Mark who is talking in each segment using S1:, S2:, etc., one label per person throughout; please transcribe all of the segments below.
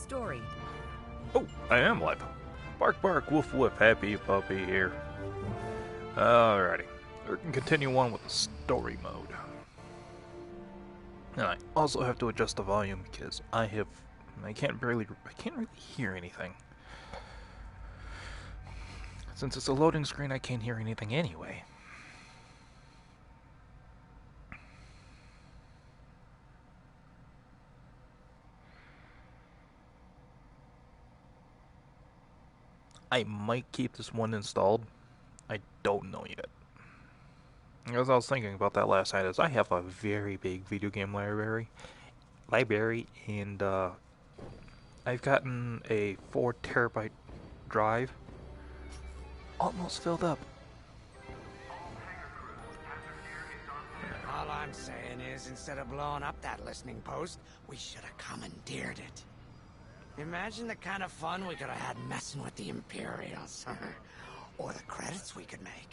S1: story.
S2: Oh, I am live. Bark, bark, woof, woof, happy puppy here. Alrighty. We can continue on with the story mode. And I also have to adjust the volume because I can't really hear anything. Since it's a loading screen, I can't hear anything anyway. I might keep this one installed. I don't know yet. As I was thinking about that last night, is I have a very big video game library, and I've gotten a 4 terabyte drive, almost filled up.
S3: All I'm saying is, instead of blowing up that listening post, we should have commandeered it. Imagine the kind of fun we could have had messing with the Imperials, or the credits we could make.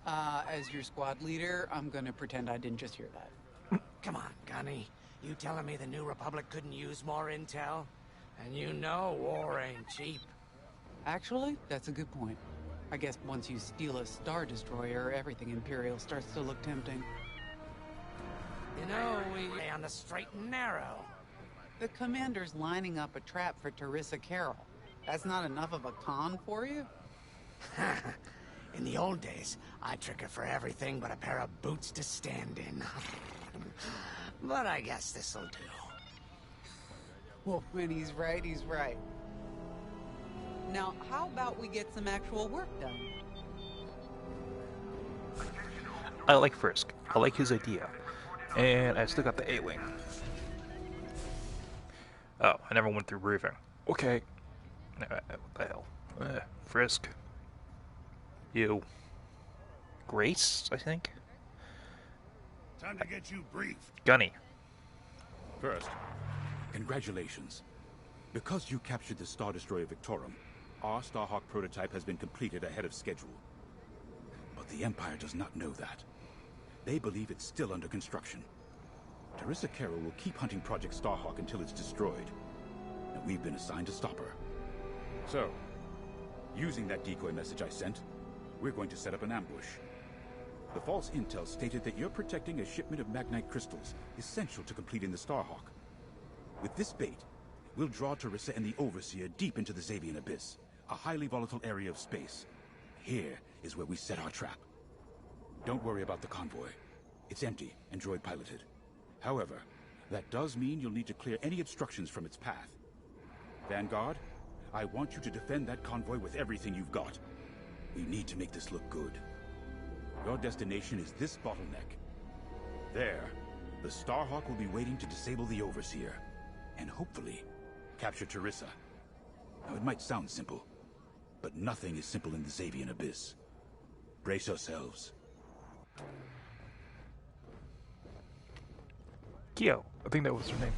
S4: As your squad leader, I'm gonna pretend I didn't just hear that.
S3: Come on, Gunny. You telling me the New Republic couldn't use more intel? And you know war ain't cheap.
S4: Actually, that's a good point. I guess once you steal a Star Destroyer, everything Imperial starts to look tempting.
S3: You know, we lay on the straight and narrow.
S4: The commander's lining up a trap for Teresa Carroll. That's not enough of a con for you?
S3: In the old days, I'd trick her for everything but a pair of boots to stand in. But I guess this'll do.
S4: Well, when he's right, he's right. Now, how about we get some actual work done?
S2: I like Frisk. I like his idea. And I still got the A-Wing. Oh, I never went through briefing. Okay. What the hell? Frisk. You. Grace, I think?
S5: Time to get you briefed.
S2: Gunny.
S5: First, congratulations. Because you captured the Star Destroyer Victorum, our Starhawk prototype has been completed ahead of schedule. But the Empire does not know that. They believe it's still under construction. Teresa Carroll will keep hunting Project Starhawk until it's destroyed. And we've been assigned to stop her. So, using that decoy message I sent, we're going to set up an ambush. The false intel stated that you're protecting a shipment of Magnite crystals, essential to completing the Starhawk. With this bait, we'll draw Teresa and the Overseer deep into the Xavian Abyss, a highly volatile area of space. Here is where we set our trap. Don't worry about the convoy. It's empty and droid-piloted. However, that does mean you'll need to clear any obstructions from its path. Vanguard, I want you to defend that convoy with everything you've got. We need to make this look good. Your destination is this bottleneck. There, the Starhawk will be waiting to disable the Overseer, and hopefully, capture Teresa. Now, it might sound simple, but nothing is simple in the Xavian Abyss. Brace yourselves.
S2: Kyo. I think that was her name.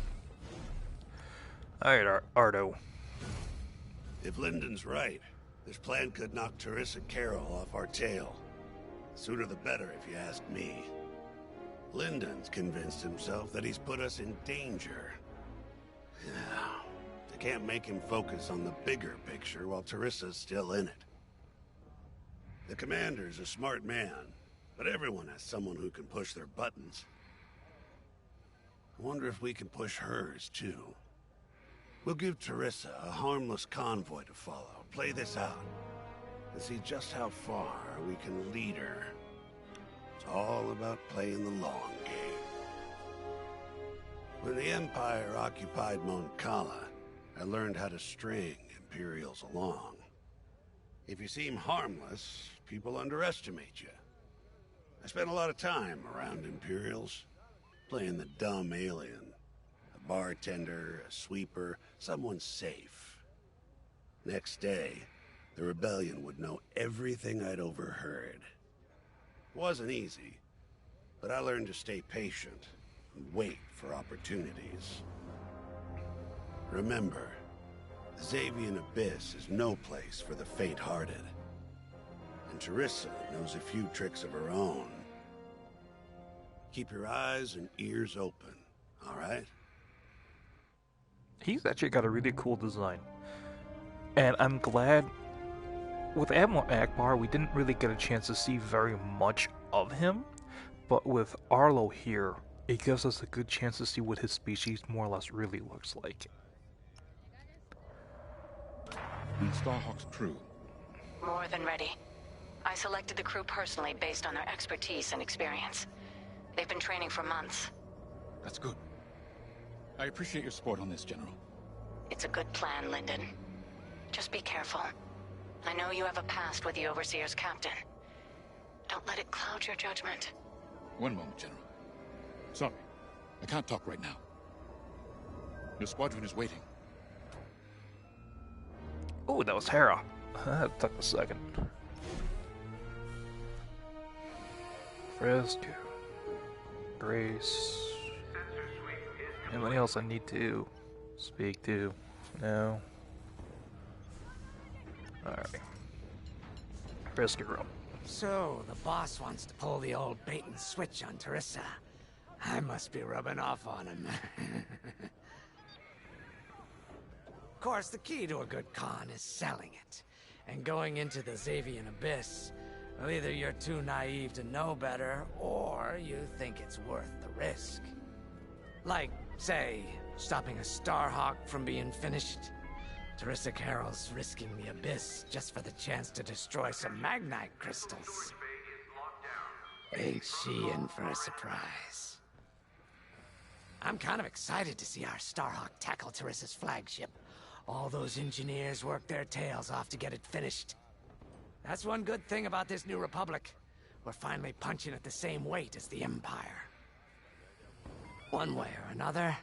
S2: Alright, Ardo.
S6: If Lyndon's right, this plan could knock Teresa Carroll off our tail. Sooner the better, if you ask me. Lyndon's convinced himself that he's put us in danger. I can't make him focus on the bigger picture while Teresa's still in it. The commander's a smart man, but everyone has someone who can push their buttons. I wonder if we can push hers, too. We'll give Teresa a harmless convoy to follow, play this out, and see just how far we can lead her. It's all about playing the long game. When the Empire occupied Mon Cala, I learned how to string Imperials along. If you seem harmless, people underestimate you. I spent a lot of time around Imperials, playing the dumb alien. A bartender, a sweeper, someone safe. Next day, the rebellion would know everything I'd overheard. It wasn't easy, but I learned to stay patient and wait for opportunities. Remember, the Xavian Abyss is no place for the faint-hearted. And Teresa knows a few tricks of her own. Keep your eyes and ears open, all right?
S2: He's actually got a really cool design. And I'm glad with Admiral Akbar, we didn't really get a chance to see very much of him, but with Arlo here, it gives us a good chance to see what his species more or less really looks like.
S5: And Starhawk's crew?
S1: More than ready. I selected the crew personally based on their expertise and experience. They've been training for months.
S5: That's good. I appreciate your support on this, General.
S1: It's a good plan, Lyndon. Just be careful. I know you have a past with the Overseer's captain. Don't let it cloud your judgment.
S5: One moment, General. Sorry, I can't talk right now. Your squadron is waiting.
S2: Oh, that was Hera. That took a second. Frisk. Grace. Anybody else I need to speak to? No. Alright. Frisk, you're up.
S3: So, the boss wants to pull the old bait and switch on Teresa. I must be rubbing off on him. Of course, the key to a good con is selling it. And going into the Xavian Abyss, well, either you're too naive to know better, or you think it's worth the risk. Like, say, stopping a Starhawk from being finished. Teresa Carroll's risking the Abyss just for the chance to destroy some Magnite crystals. Ain't she in for a surprise? I'm kind of excited to see our Starhawk tackle Teresa's flagship. All those engineers worked their tails off to get it finished. That's one good thing about this new Republic. We're finally punching at the same weight as the Empire. One way or another,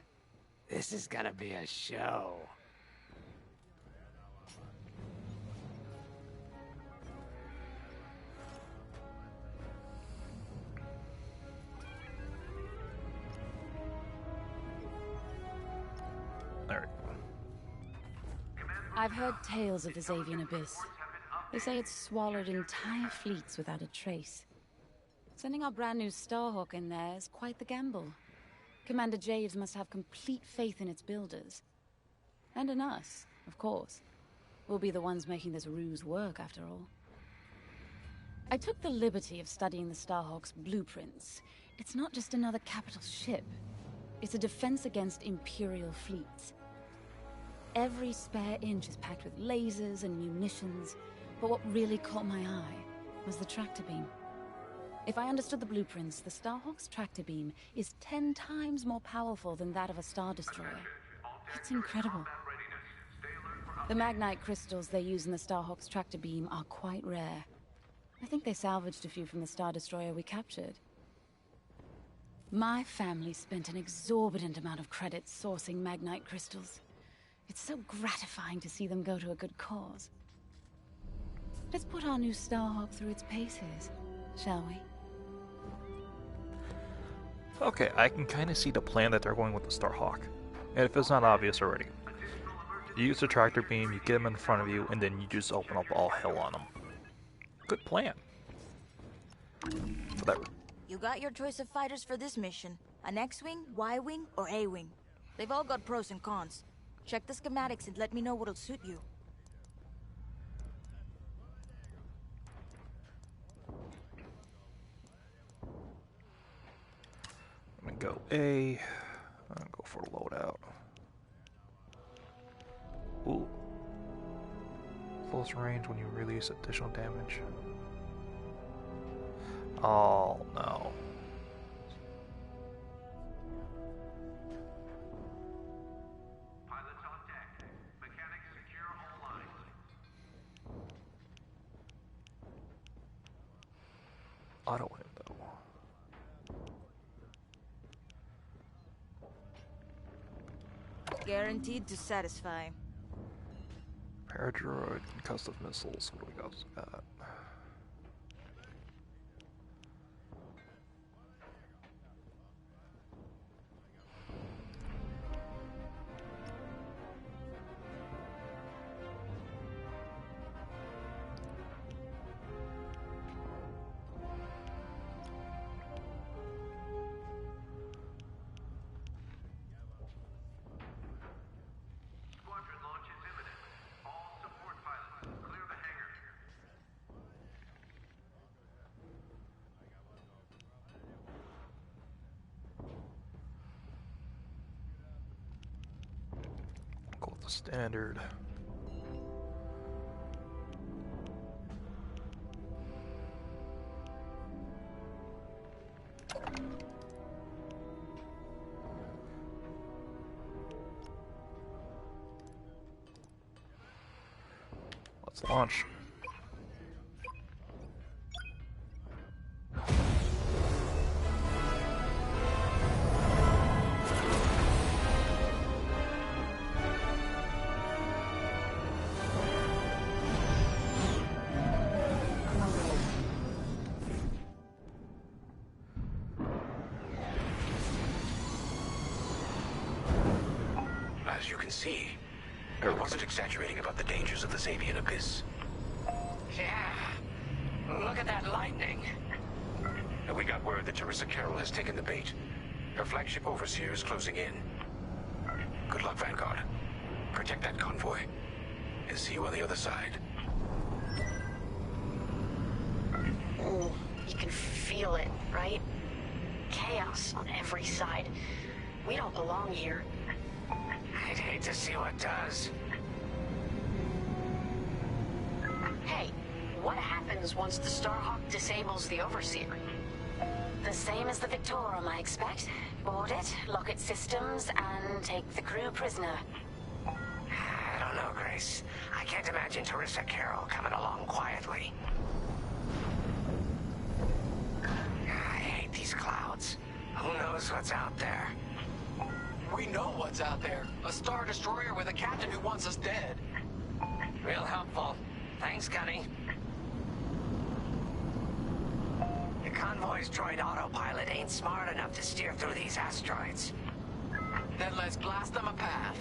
S3: this is gonna be a show.
S2: Alright.
S7: I've heard tales of the Xavian Abyss. They say it's swallowed entire fleets without a trace. Sending our brand new Starhawk in there is quite the gamble. Commander Javes must have complete faith in its builders. And in us, of course. We'll be the ones making this ruse work, after all. I took the liberty of studying the Starhawk's blueprints. It's not just another capital ship. It's a defense against Imperial fleets. Every spare inch is packed with lasers and munitions, but what really caught my eye was the tractor beam. If I understood the blueprints, the Starhawk's tractor beam is 10 times more powerful than that of a Star Destroyer. It's incredible. The Magnite crystals they use in the Starhawk's tractor beam are quite rare. I think they salvaged a few from the Star Destroyer we captured. My family spent an exorbitant amount of credits sourcing Magnite crystals. It's so gratifying to see them go to a good cause. Let's put our new Starhawk through its paces, shall we?
S2: Okay, I can kind of see the plan that they're going with the Starhawk. And if it's not obvious already. You use the tractor beam, you get them in front of you, and then you just open up all hell on them. Good plan. Whatever.
S8: You got your choice of fighters for this mission. An X-Wing, Y-Wing, or A-Wing. They've all got pros and cons. Check the schematics and let me know what'll suit you.
S2: I'm gonna go A. I'm gonna go for loadout. Ooh. Close range when you release additional damage. Oh no.
S9: Pilots on deck. Mechanics secure all lines.
S2: Auto him though.
S8: Guaranteed to satisfy.
S2: Paradroid, concussive missiles. What do we got? Standard. Let's launch.
S10: As you can see, I wasn't exaggerating about the dangers of the Xavian Abyss.
S3: Yeah. Look at that lightning.
S10: And we got word that Teresa Carroll has taken the bait. Her flagship Overseer is closing in. Good luck, Vanguard. Protect that convoy. And see you on the other side.
S1: Oh, you can feel it, right? Chaos on every side. We don't belong here.
S3: I'd hate to see what does.
S1: Hey, what happens once the Starhawk disables the Overseer? The same as the Victorum, I expect. Board it, lock its systems, and take the crew prisoner.
S3: I don't know, Grace. I can't imagine Teresa Carroll coming along quietly. I hate these clouds. Who knows what's out there?
S11: We know what's out there. A Star Destroyer with a captain who wants us dead.
S3: Real helpful. Thanks, Gunny. The convoy's droid autopilot ain't smart enough to steer through these asteroids.
S11: Then let's blast them a path.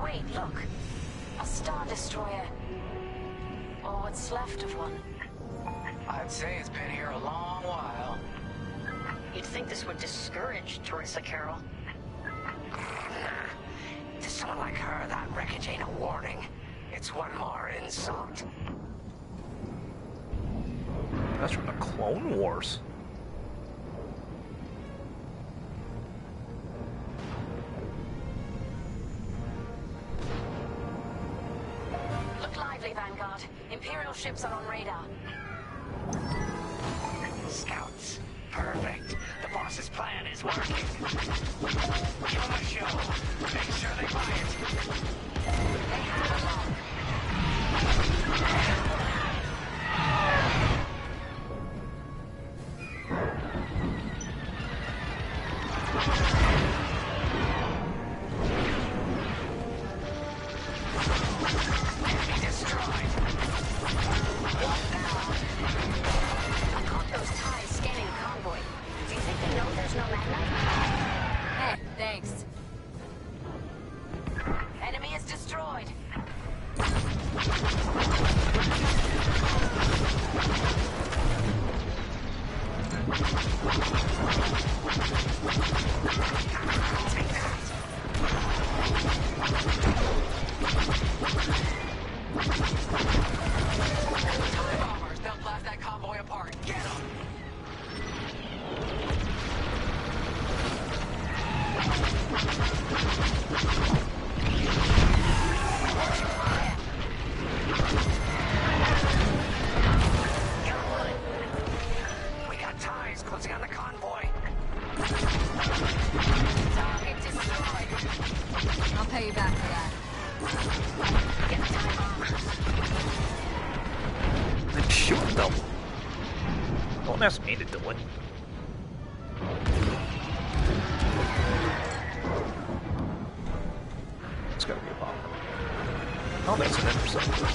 S1: Wait, look. A Star Destroyer. Or what's left of one.
S11: I'd say it's been here a long while.
S1: You'd think this would discourage Teresa Carroll.
S3: To someone like her, that wreckage ain't a warning. It's one more insult.
S2: That's from the Clone Wars.
S1: Look lively, Vanguard. Imperial ships are on radar.
S3: Scouts. Perfect. The boss's plan is working. Give them a show. Make sure they buy it.
S1: They have a lock.
S3: Enemy destroyed.
S1: I caught those ties scanning the convoy. Do you think they know there's no magnet?
S8: Hey, thanks.
S1: Enemy is destroyed.
S3: Take that.
S11: TIE bombers, they'll blast that convoy apart. Get them!
S3: We got ties closing on the convoy.
S1: Target destroyed.
S8: I'll pay you back for that.
S1: Get the TIE bombers.
S2: Then shoot them. Don't ask me to do it. It's gotta be a bomber. Oh, that's an interceptor.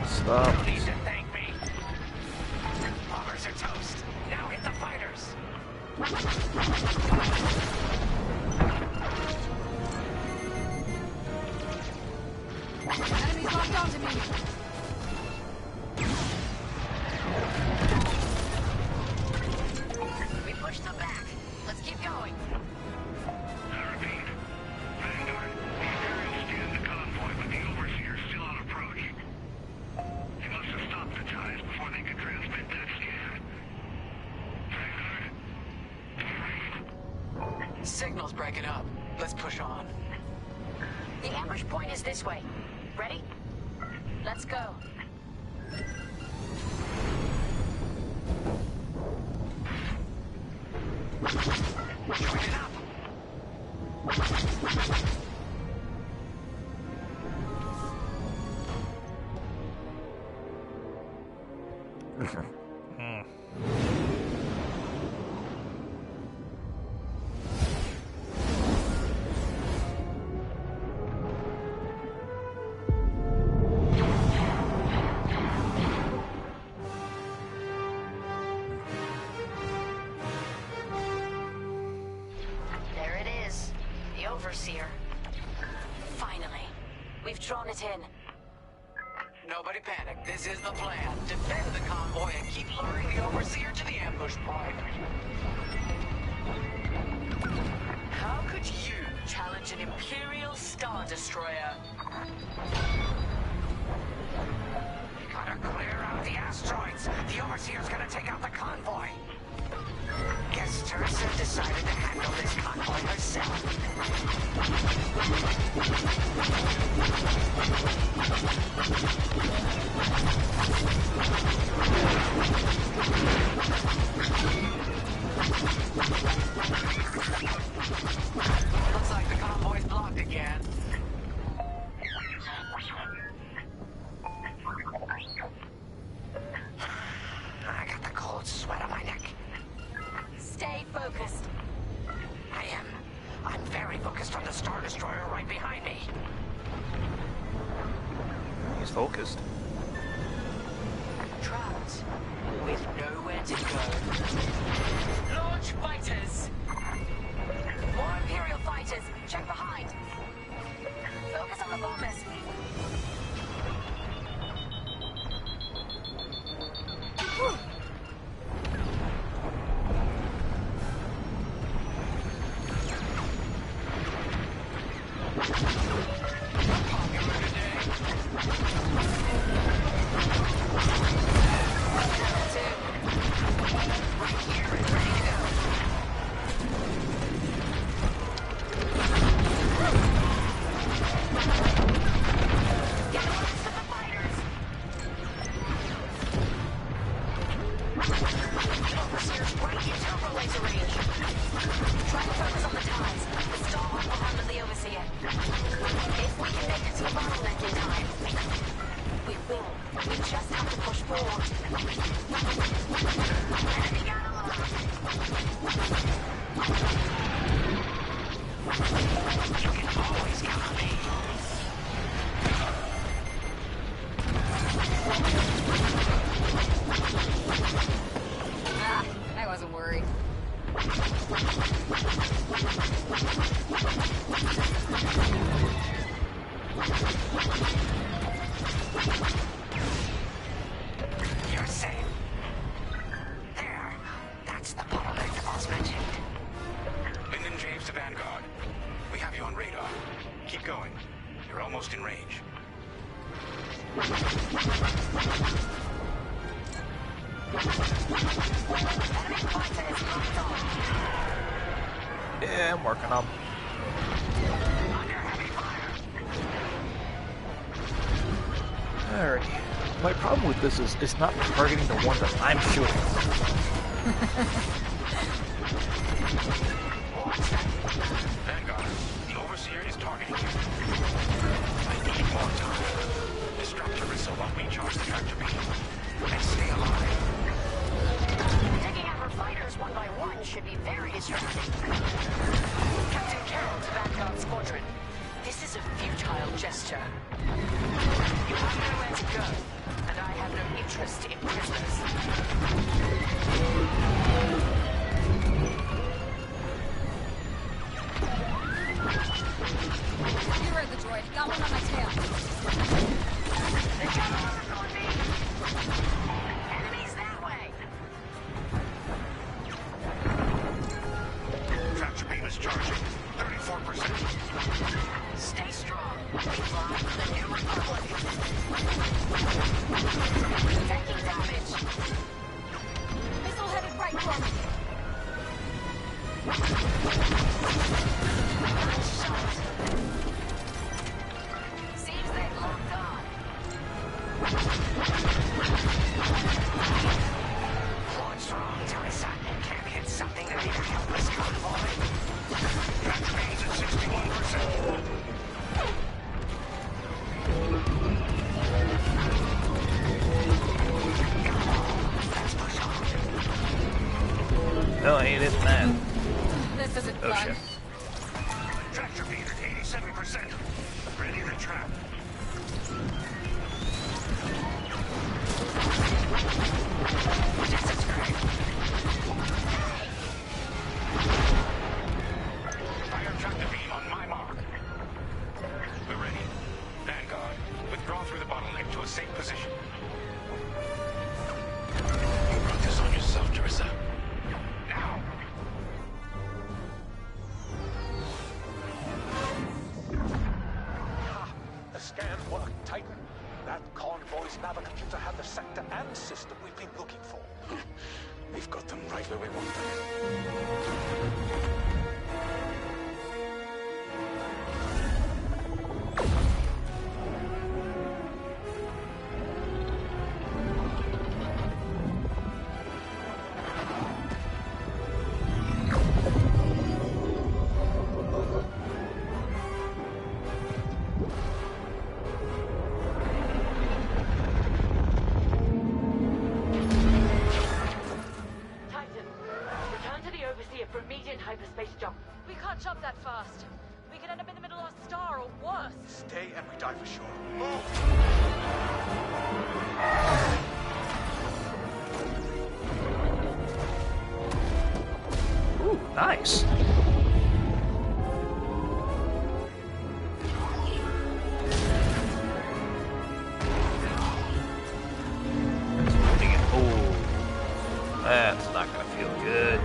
S2: Stop.
S3: Need to thank me. Bombers are toast. Now hit the fighters.
S8: Enemies locked onto me.
S11: signal's breaking up. Let's push on.
S1: The ambush point is this way. Ready? Let's go.
S11: Join it up.
S1: There it is. The Overseer. Finally. We've drawn it in.
S11: Nobody panic. This is the plan. Defend the convoy and keep luring the Overseer to the ambush point. How could you challenge an Imperial Star Destroyer?
S10: You gotta clear out the asteroids. The Overseer's gonna take out the convoy. Guess Teresa decided to handle this convoy herself.
S11: Looks like the convoy's blocked again.
S10: I got the cold sweat on my neck.
S1: Stay focused.
S10: I am. I'm very focused on the Star Destroyer right behind me.
S2: He's focused.
S11: Trapped. With nowhere to go. Launch fighters!
S1: More Imperial fighters. Check behind. Focus on the bombers.
S7: I wasn't worried.
S10: You're safe. There. That's the bottleneck the boss mentioned. Lyndon James to Vanguard. We have you on radar. Keep going. You're almost in range.
S2: Yeah, I'm working on. Alright. My problem with this is it's not targeting the one that I'm shooting.
S10: Vanguard, the Overseer is targeting you. I need more time. Distract Teresa while we charge the tractor beam. And stay alive.
S1: Taking out her fighters one by one should be very distracting. Captain Carroll to Vanguard Squadron. This is a futile gesture. You have nowhere to go, and I have no interest in prisoners.
S2: No, I ain't it, man.
S7: This isn't
S2: Oh,
S7: fun.
S2: shit.
S10: Tractor beam at 87%. Ready to trap. Fire tractor beam on my mark. We're ready. Vanguard, withdraw through the bottleneck to a safe position. You brought this on yourself, Teresa. Now.
S12: The scan worked, Titan. That convoy's navicomputer had the sector and system we've been looking for.
S10: We've got them right where we want them.
S1: Titan, return to the Overseer for immediate hyperspace jump.
S13: We can't jump that fast. We could end up in the middle of a star or worse.
S12: Stay and we die for sure. Move!
S2: Ooh, nice. Oh, that's not gonna feel good.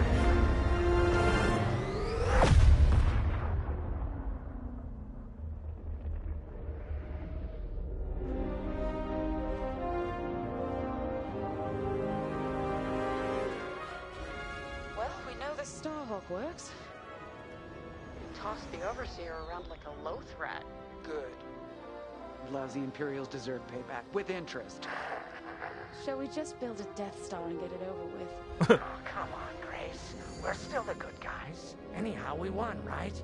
S1: Well, we know the Starhawk works. Toss the Overseer around like a loath rat.
S14: Good. Lousy Imperials deserve payback, with interest.
S7: Shall we just build a Death Star and get it over with?
S3: Oh, come on, Grace. We're still the good guys. Anyhow, we won, right?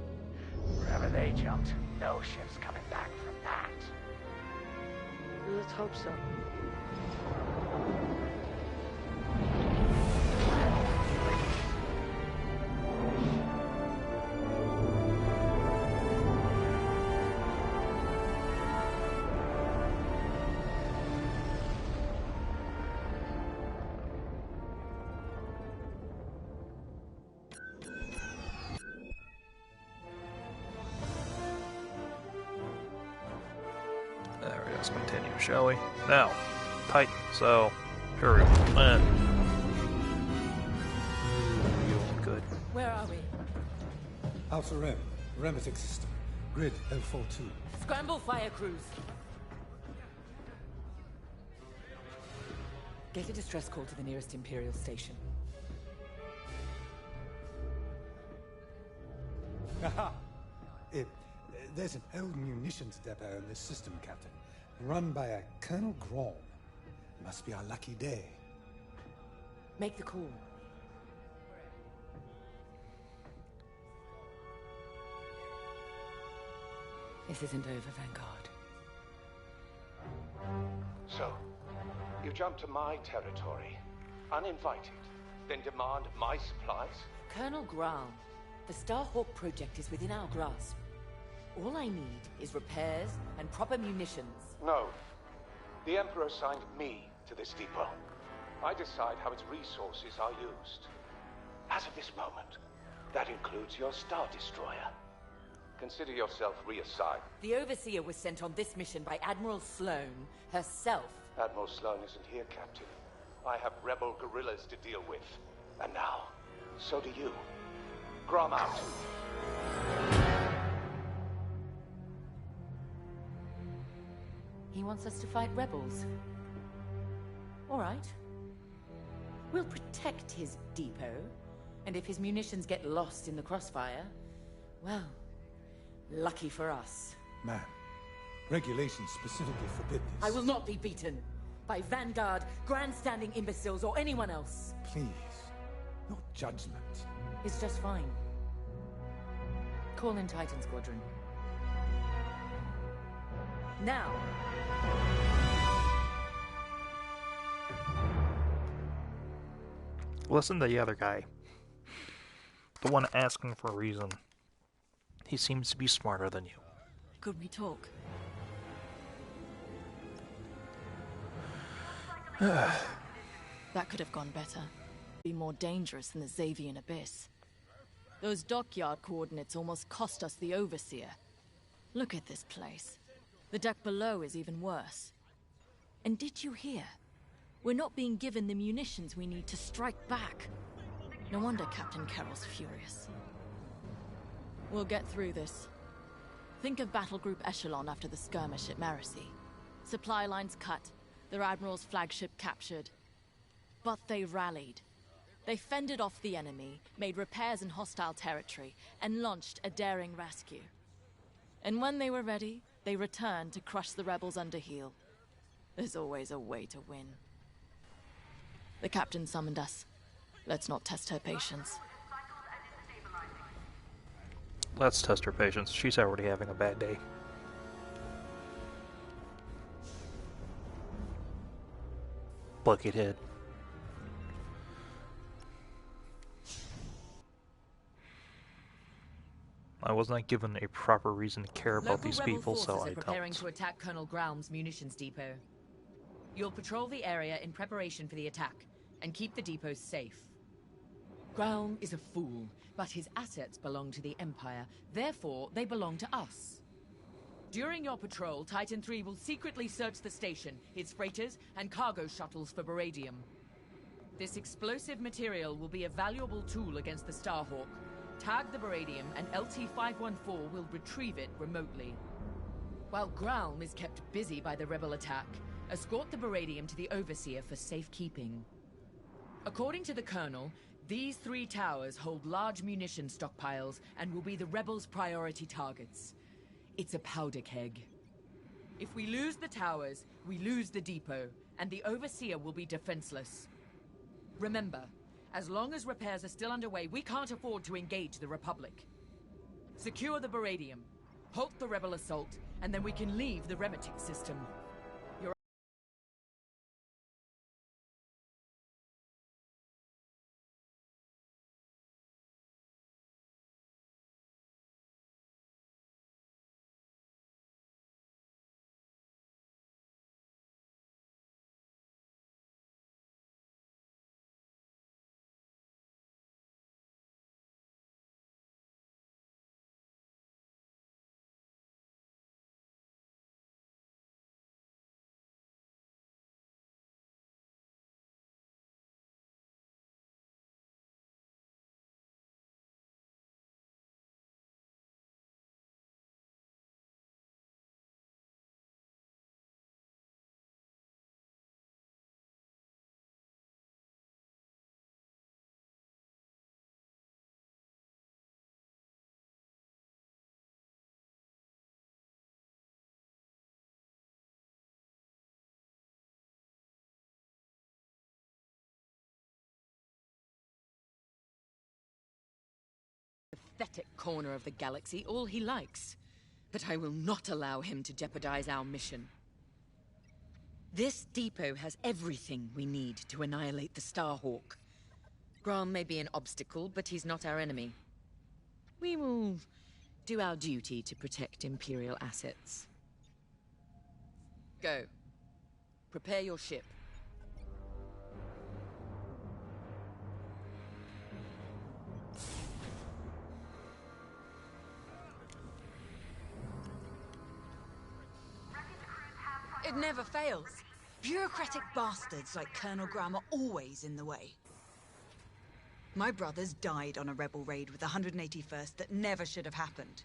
S3: Wherever they jumped, no ship's coming back from that.
S1: Let's hope so.
S2: There we go, let's continue, shall we? Now, Titan, so, here we go. Good.
S13: Where are we?
S15: Alpha Rem, Remetic system, grid L42.
S13: Scramble fire crews. Get a distress call to the nearest Imperial station.
S15: Haha! There's an old munitions depot in this system, Captain. Run by a Colonel Grom. Must be our lucky day.
S13: Make the call. This isn't over, Vanguard.
S12: So, you jump to my territory, uninvited, then demand my supplies?
S13: Colonel Graal, the Starhawk project is within our grasp. All I need is repairs and proper munitions.
S12: No. The Emperor assigned me to this depot. I decide how its resources are used. As of this moment, that includes your Star Destroyer. Consider yourself reassigned.
S13: The Overseer was sent on this mission by Admiral Sloane herself.
S12: Admiral Sloane isn't here, Captain. I have rebel guerrillas to deal with. And now, so do you. Grom out.
S13: He wants us to fight rebels. All right. We'll protect his depot, and if his munitions get lost in the crossfire, well, lucky for us.
S15: Man, regulations specifically forbid this.
S13: I will not be beaten by Vanguard, grandstanding imbeciles, or anyone else.
S15: Please, your judgment.
S13: It's just fine. Call in Titan Squadron. Now.
S2: Listen to the other guy. the one asking for a reason. He seems to be smarter than you.
S8: Could we talk? That could have gone better. Be more dangerous than the Xavian Abyss. Those dockyard coordinates almost cost us the Overseer. Look at this place. The deck below is even worse. And did you hear? We're not being given the munitions we need to strike back. No wonder Captain Carroll's furious. We'll get through this. Think of Battle Group Echelon after the skirmish at Marasy. Supply lines cut, their Admiral's flagship captured. But they rallied. They fended off the enemy, made repairs in hostile territory, and launched a daring rescue. And when they were ready, they returned to crush the rebels under heel. There's always a way to win. The captain summoned us. Let's not test her patience.
S2: Let's test her patience. She's already having a bad day. Buckethead. I was not given a proper reason to care about these people, so I don't.
S16: Preparing to attack Colonel Graum's munitions depot. You'll patrol the area in preparation for the attack, and keep the depots safe. Graum is a fool, but his assets belong to the Empire, therefore they belong to us. During your patrol, Titan III will secretly search the station, its freighters, and cargo shuttles for beradium. This explosive material will be a valuable tool against the Starhawk. Tag the beradium, and LT-514 will retrieve it remotely. While Graum is kept busy by the rebel attack, escort the beradium to the Overseer for safekeeping. According to the Colonel, these 3 towers hold large munition stockpiles and will be the rebels' priority targets. It's a powder keg. If we lose the towers, we lose the depot, and the Overseer will be defenseless. Remember, as long as repairs are still underway, we can't afford to engage the Republic. Secure the beradium, halt the rebel assault, and then we can leave the Remetic system. You're pathetic corner of the galaxy all he likes. But I will not allow him to jeopardize our mission. This depot has everything we need to annihilate the Starhawk. Graum may be an obstacle, but he's not our enemy. We will do our duty to protect Imperial assets. Go. Prepare your ship.
S17: It never fails. Bureaucratic bastards like Colonel Graum are always in the way. My brothers died on a rebel raid with the 181st that never should have happened.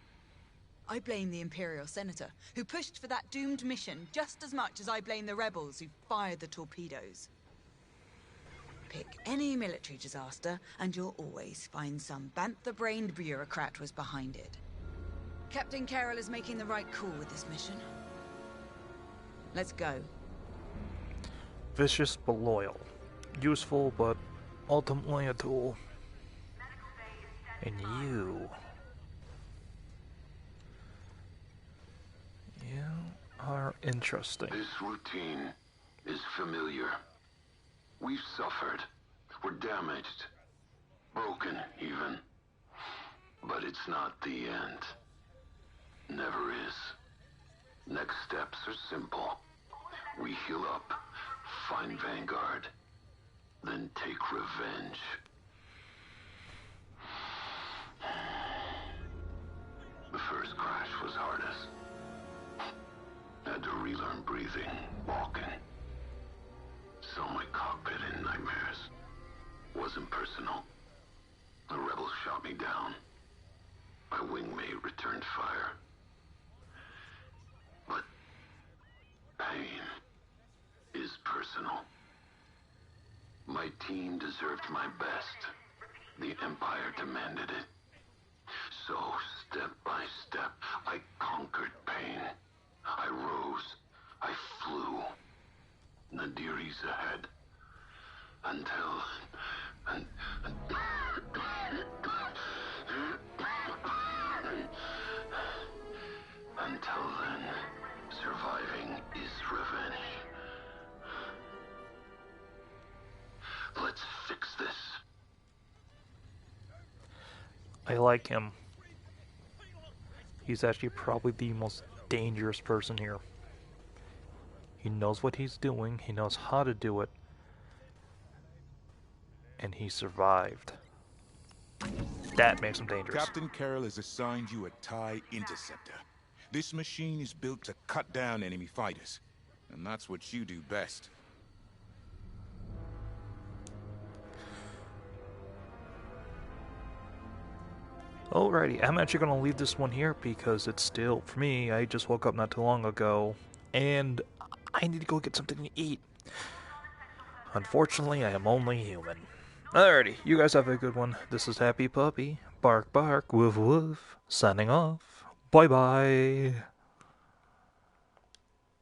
S17: I blame the Imperial Senator, who pushed for that doomed mission just as much as I blame the rebels who fired the torpedoes. Pick any military disaster, and you'll always find some bantha-brained bureaucrat was behind it. Captain Carroll is making the right call with this mission. Let's go.
S2: Vicious but loyal. Useful but ultimately a tool. And you are interesting.
S18: This routine is familiar. We've suffered. We're damaged. Broken, even. But it's not the end. Never is. Next steps are simple. We heal up, find Vanguard, then take revenge. The first crash was hardest. Had to relearn breathing, walking. Saw my cockpit in nightmares. Wasn't personal. The rebels shot me down. My wingmate returned fire. But pain is personal. My team deserved my best. The Empire demanded it. So, step by step, I conquered pain. I rose. I flew. Nadiri's ahead. Until then, surviving is revenge. Let's fix this.
S2: I like him. He's actually probably the most dangerous person here. He knows what he's doing, he knows how to do it, and he survived. That makes him dangerous.
S5: Captain Carroll has assigned you a TIE Interceptor. This machine is built to cut down enemy fighters, and that's what you do best.
S2: Alrighty, I'm actually going to leave this one here because it's still, for me, I just woke up not too long ago, and I need to go get something to eat. Unfortunately, I am only human. Alrighty, you guys have a good one. This is Happy Puppy, bark bark, woof woof, signing off. Bye bye.